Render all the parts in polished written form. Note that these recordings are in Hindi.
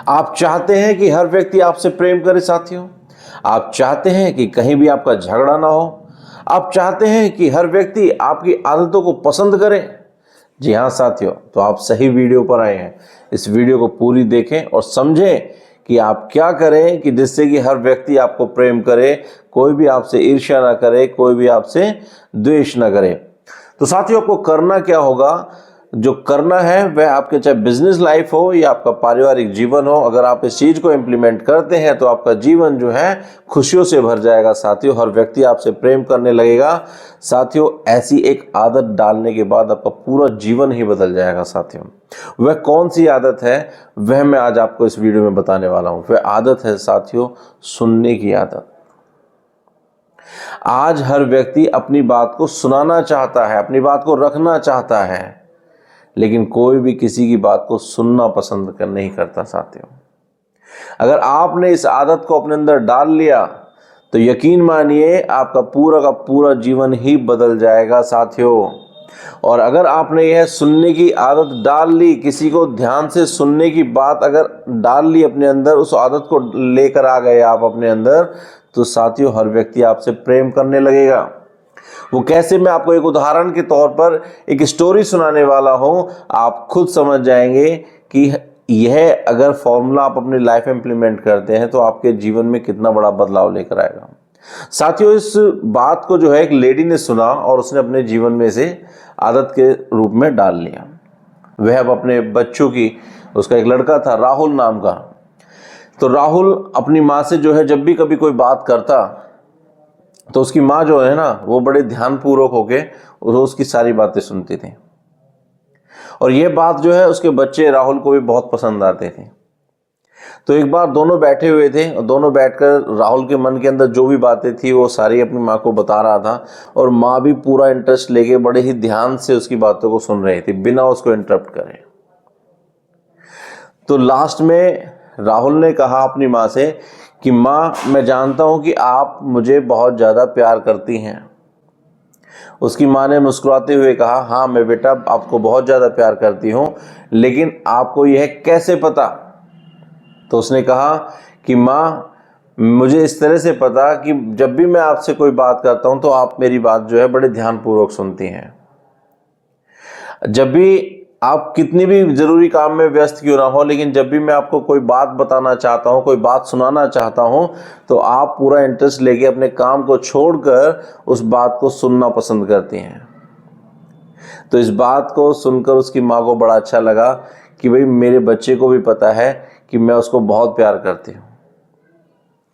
आप चाहते हैं कि हर व्यक्ति आपसे प्रेम करे साथियों। आप चाहते हैं कि कहीं भी आपका झगड़ा ना हो। आप चाहते हैं कि हर व्यक्ति आपकी आदतों को पसंद करे। जी हाँ साथियों, तो आप सही वीडियो पर आए हैं। इस वीडियो को पूरी देखें और समझें कि आप क्या करें कि जिससे कि हर व्यक्ति आपको प्रेम करे, कोई भी आपसे ईर्ष्या ना करे, कोई भी आपसे द्वेष ना करे। तो साथियों, आपको करना क्या होगा? जो करना है वह आपके चाहे बिजनेस लाइफ हो या आपका पारिवारिक जीवन हो, अगर आप इस चीज को इम्प्लीमेंट करते हैं तो आपका जीवन जो है खुशियों से भर जाएगा साथियों। हर व्यक्ति आपसे प्रेम करने लगेगा साथियों। ऐसी एक आदत डालने के बाद आपका पूरा जीवन ही बदल जाएगा साथियों। वह कौन सी आदत है, वह मैं आज आपको इस वीडियो में बताने वाला हूं। वह आदत है साथियों, सुनने की आदत। आज हर व्यक्ति अपनी बात को सुनाना चाहता है, अपनी बात को रखना चाहता है, लेकिन कोई भी किसी की बात को सुनना पसंद नहीं करता साथियों। अगर आपने इस आदत को अपने अंदर डाल लिया तो यकीन मानिए आपका पूरा का पूरा जीवन ही बदल जाएगा साथियों। और अगर आपने यह सुनने की आदत डाल ली, किसी को ध्यान से सुनने की बात अगर डाल ली अपने अंदर, उस आदत को लेकर आ गए आप अपने अंदर, तो साथियों हर व्यक्ति आपसे प्रेम करने लगेगा। वो कैसे, मैं आपको एक उदाहरण के तौर पर एक स्टोरी सुनाने वाला हूं। आप खुद समझ जाएंगे कि यह अगर फॉर्मूला आप अपनी लाइफ में इंप्लीमेंट करते हैं तो आपके जीवन में कितना बड़ा बदलाव लेकर आएगा। साथियों, इस बात को जो है एक लेडी ने सुना और उसने अपने जीवन में से आदत के रूप में डाल लिया। वह अब अपने बच्चों की, उसका एक लड़का था राहुल नाम का, तो राहुल अपनी माँ से जो है जब भी कभी कोई बात करता तो उसकी माँ जो है ना, वो बड़े ध्यानपूर्वक होके उसकी सारी बातें सुनती थी। और ये बात जो है उसके बच्चे राहुल को भी बहुत पसंद आते थे। तो एक बार दोनों बैठे हुए थे और दोनों बैठकर राहुल के मन के अंदर जो भी बातें थी वो सारी अपनी माँ को बता रहा था, और माँ भी पूरा इंटरेस्ट लेके बड़े ही ध्यान से उसकी बातों को सुन रही थी बिना उसको इंटरप्ट करे। तो लास्ट में राहुल ने कहा अपनी माँ से कि माँ, मैं जानता हूं कि आप मुझे बहुत ज़्यादा प्यार करती हैं। उसकी माँ ने मुस्कुराते हुए कहा, हाँ मैं बेटा आपको बहुत ज़्यादा प्यार करती हूँ, लेकिन आपको यह कैसे पता? तो उसने कहा कि माँ, मुझे इस तरह से पता कि जब भी मैं आपसे कोई बात करता हूँ तो आप मेरी बात जो है बड़े ध्यानपूर्वक सुनती हैं। जब भी आप कितनी भी जरूरी काम में व्यस्त क्यों ना हो, लेकिन जब भी मैं आपको कोई बात बताना चाहता हूँ, कोई बात सुनाना चाहता हूँ, तो आप पूरा इंटरेस्ट लेके अपने काम को छोड़कर उस बात को सुनना पसंद करती हैं। तो इस बात को सुनकर उसकी माँ को बड़ा अच्छा लगा कि भाई मेरे बच्चे को भी पता है कि मैं उसको बहुत प्यार करती हूँ।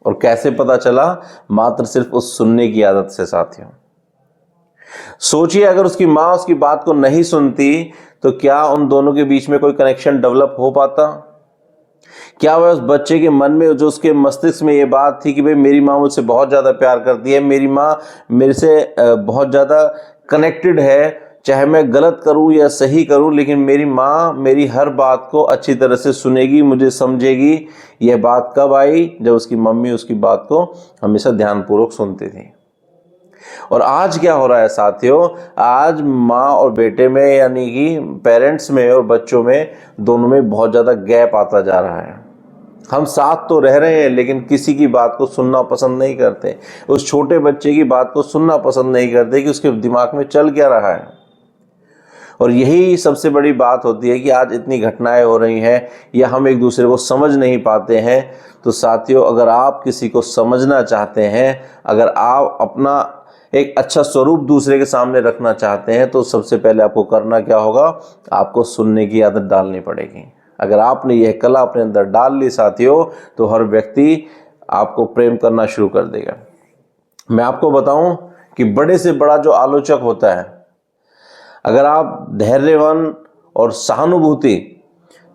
और कैसे पता चला? मात्र सिर्फ उस सुनने की आदत से साथियों। सोचिए, अगर उसकी माँ उसकी बात को नहीं सुनती तो क्या उन दोनों के बीच में कोई कनेक्शन डेवलप हो पाता? क्या वह उस बच्चे के मन में, जो उसके मस्तिष्क में ये बात थी कि भाई मेरी माँ मुझसे बहुत ज़्यादा प्यार करती है, मेरी माँ मेरे से बहुत ज़्यादा कनेक्टेड है, चाहे मैं गलत करूँ या सही करूँ, लेकिन मेरी माँ मेरी हर बात को अच्छी तरह से सुनेगी, मुझे समझेगी। यह बात कब आई? जब उसकी मम्मी उसकी बात को हमेशा ध्यानपूर्वक सुनती थी। और आज क्या हो रहा है साथियों? आज माँ और बेटे में, यानी कि पेरेंट्स में और बच्चों में, दोनों में बहुत ज़्यादा गैप आता जा रहा है। हम साथ तो रह रहे हैं लेकिन किसी की बात को सुनना पसंद नहीं करते। उस छोटे बच्चे की बात को सुनना पसंद नहीं करते कि उसके दिमाग में चल क्या रहा है। और यही सबसे बड़ी बात होती है कि आज इतनी घटनाएं हो रही हैं या हम एक दूसरे को समझ नहीं पाते हैं। तो साथियों, अगर आप किसी को समझना चाहते हैं, अगर आप अपना एक अच्छा स्वरूप दूसरे के सामने रखना चाहते हैं, तो सबसे पहले आपको करना क्या होगा? आपको सुनने की आदत डालनी पड़ेगी। अगर आपने यह कला अपने अंदर डाल ली साथियों, तो हर व्यक्ति आपको प्रेम करना शुरू कर देगा। मैं आपको बताऊं कि बड़े से बड़ा जो आलोचक होता है, अगर आप धैर्यवान और सहानुभूति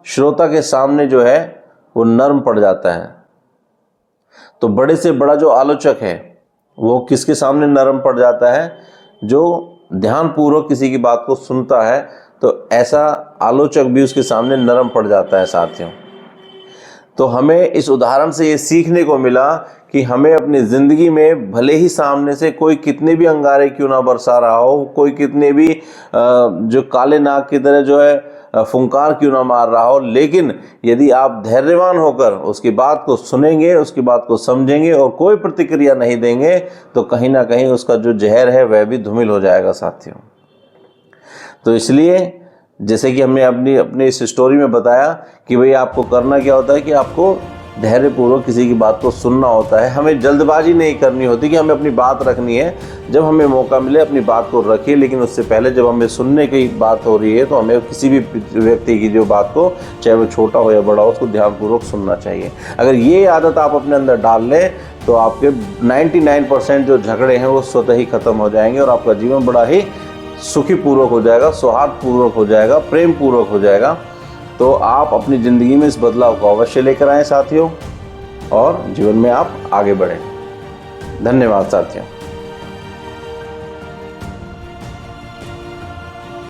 श्रोता के सामने जो है वो नर्म पड़ जाता है, तो बड़े से बड़ा जो आलोचक है वो किसके सामने नरम पड़ जाता है? जो ध्यानपूर्वक किसी की बात को सुनता है, तो ऐसा आलोचक भी उसके सामने नरम पड़ जाता है साथियों। तो हमें इस उदाहरण से ये सीखने को मिला कि हमें अपनी ज़िंदगी में भले ही सामने से कोई कितने भी अंगारे क्यों ना बरसा रहा हो, कोई कितने भी जो काले नाग की तरह जो है फुंकार क्यों ना मार रहा हो, लेकिन यदि आप धैर्यवान होकर उसकी बात को सुनेंगे, उसकी बात को समझेंगे और कोई प्रतिक्रिया नहीं देंगे तो कहीं ना कहीं उसका जो जहर है वह भी धूमिल हो जाएगा साथियों। तो इसलिए जैसे कि हमने अपनी इस स्टोरी में बताया कि भाई आपको करना क्या होता है कि आपको धैर्यपूर्वक किसी की बात को सुनना होता है। हमें जल्दबाजी नहीं करनी होती कि हमें अपनी बात रखनी है। जब हमें मौका मिले अपनी बात को रखिए, लेकिन उससे पहले जब हमें सुनने की बात हो रही है तो हमें किसी भी व्यक्ति की जो बात को, चाहे वो छोटा हो या बड़ा हो, उसको ध्यानपूर्वक सुनना चाहिए। अगर ये आदत आप अपने अंदर डाल लें तो आपके 99% जो झगड़े हैं वो स्वतः ही खत्म हो जाएंगे और आपका जीवन बड़ा ही सुखीपूर्वक हो जाएगा, सौहार्दपूर्वक हो जाएगा, प्रेम पूर्वक हो जाएगा। तो आप अपनी ज़िंदगी में इस बदलाव को अवश्य लेकर आएँ साथियों, और जीवन में आप आगे बढ़ें। धन्यवाद साथियों।